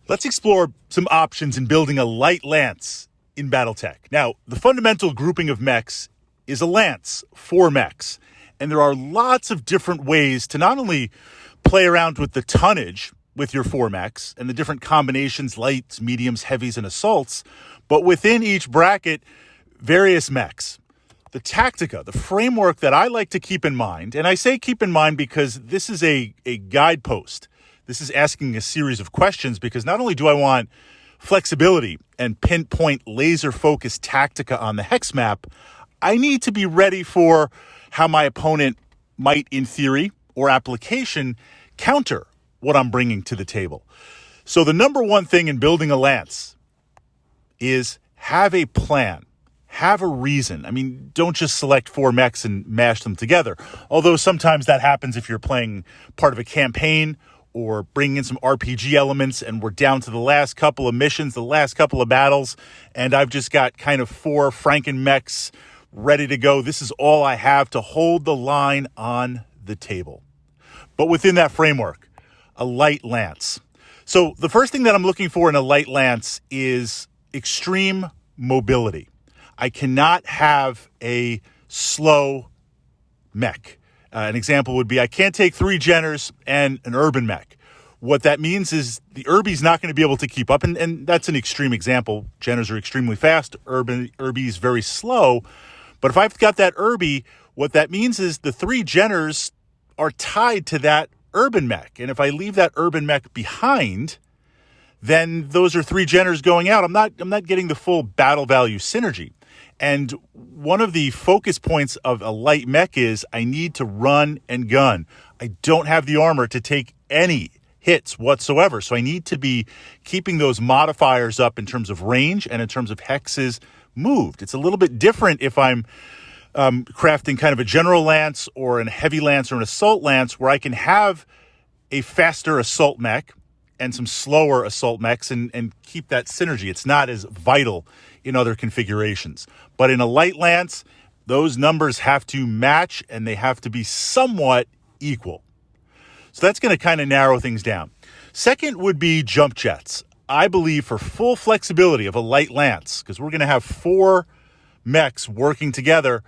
Let's explore some options in building a light lance in Battletech. Now, the fundamental grouping of mechs is a lance, 4 mechs. And there are lots of different ways to not only play around with the tonnage with your 4 mechs and the different combinations, lights, mediums, heavies, and assaults, but within each bracket, various mechs. The tactica, the framework that I like to keep in mind, and I say keep in mind because this is a guidepost. This is asking a series of questions because not only do I want flexibility and pinpoint laser-focused tactica on the hex map, I need to be ready for how my opponent might, in theory or application, counter what I'm bringing to the table. So the number one thing in building a lance is have a plan. Have a reason. I mean, don't just select 4 mechs and mash them together. Although sometimes that happens if you're playing part of a campaign or bringing in some RPG elements and we're down to the last couple of missions, the last couple of battles, and I've just got kind of 4 Franken mechs ready to go. This is all I have to hold the line on the table. But within that framework, a light lance. So the first thing that I'm looking for in a light lance is extreme mobility. I cannot have a slow mech. An example would be I can't take 3 Jenners and an urban mech. What that means is the Urbie's not going to be able to keep up, and that's an extreme example. Jenners are extremely fast, Urbie's very slow. But if I've got that Urbie, what that means is the 3 Jenners are tied to that urban mech. And if I leave that urban mech behind, then those are 3 Jenners going out. I'm not getting the full battle value synergy. And one of the focus points of a light mech is I need to run and gun. I don't have the armor to take any hits whatsoever. So I need to be keeping those modifiers up in terms of range and in terms of hexes moved. It's a little bit different if I'm crafting kind of a general lance or a heavy lance or an assault lance where I can have a faster assault mech and some slower assault mechs and keep that synergy. It's not as vital in other configurations. But in a light lance, those numbers have to match and they have to be somewhat equal. So that's going to kind of narrow things down. Second would be jump jets. I believe for full flexibility of a light lance, because we're going to have 4 mechs working together,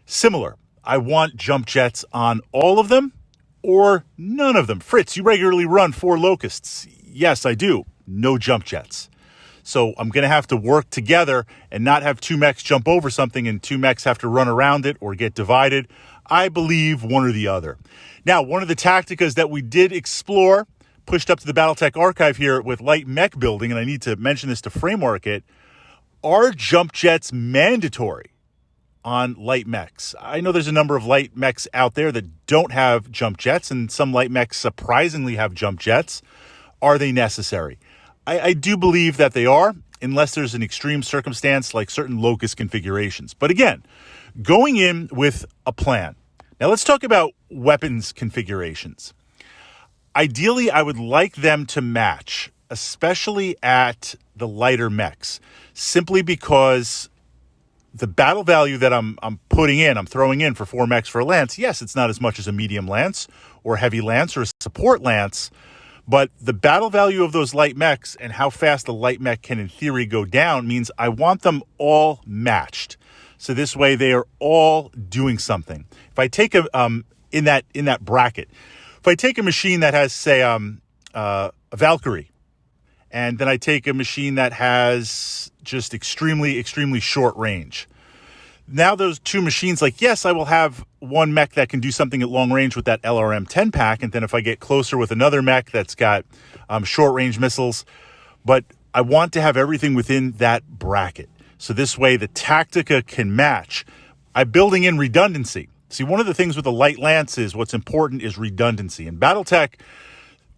similar. I want jump jets on all of them or none of them. Fritz, you regularly run 4 locusts. Yes, I do. No jump jets. So I'm going to have to work together and not have 2 mechs jump over something and 2 mechs have to run around it or get divided. I believe one or the other. Now, one of the tacticas that we did explore, pushed up to the Battletech archive here with light mech building, and I need to mention this to framework it, are jump jets mandatory on light mechs? I know there's a number of light mechs out there that don't have jump jets, and some light mechs surprisingly have jump jets. Are they necessary? I do believe that they are, unless there's an extreme circumstance like certain locust configurations. But again, going in with a plan. Now let's talk about weapons configurations. Ideally, I would like them to match, especially at the lighter mechs, simply because the battle value that I'm throwing in for 4 mechs for a lance, yes, it's not as much as a medium lance or a heavy lance or a support lance, but the battle value of those light mechs and how fast the light mech can in theory go down means I want them all matched. So this way they are all doing something. If I take in that bracket, if I take a machine that has, say, a Valkyrie, and then I take a machine that has just extremely, extremely short range. Now those 2 machines, like, yes, I will have one mech that can do something at long range with that LRM 10 pack, and then if I get closer with another mech that's got short range missiles, but I want to have everything within that bracket. So this way the tactica can match. I'm building in redundancy. See, one of the things with the light lance is what's important is redundancy. In Battletech,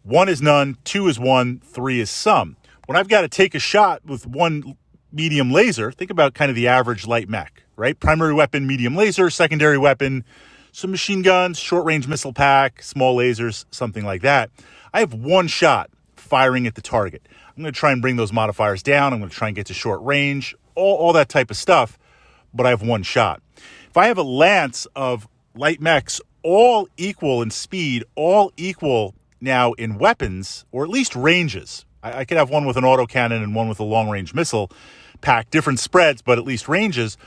1 is none, 2 is 1, 3 is some. When I've got to take a shot with 1 medium laser, think about kind of the average light mech, right? Primary weapon, medium laser, secondary weapon, some machine guns, short range missile pack, small lasers, something like that. I have 1 shot firing at the target. I'm going to try and bring those modifiers down. I'm going to try and get to short range, all that type of stuff, but I have 1 shot. If I have a lance of light mechs, all equal in speed, all equal now in weapons, or at least ranges. I could have one with an autocannon and one with a long-range missile pack, different spreads, but at least ranges.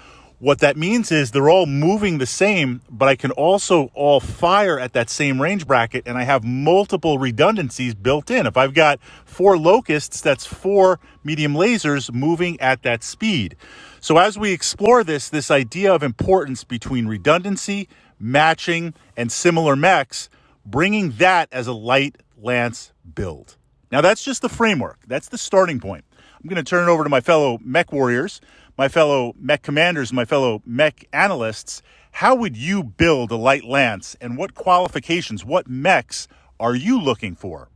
What that means is they're all moving the same, but I can also all fire at that same range bracket, and I have multiple redundancies built in. If I've got 4 locusts, that's 4 medium lasers moving at that speed. So as we explore this idea of importance between redundancy, matching, and similar mechs, bringing that as a light lance build. Now that's just the framework. That's the starting point. I'm going to turn it over to my fellow mech warriors, my fellow mech commanders, my fellow mech analysts. How would you build a light lance, and what qualifications, what mechs are you looking for?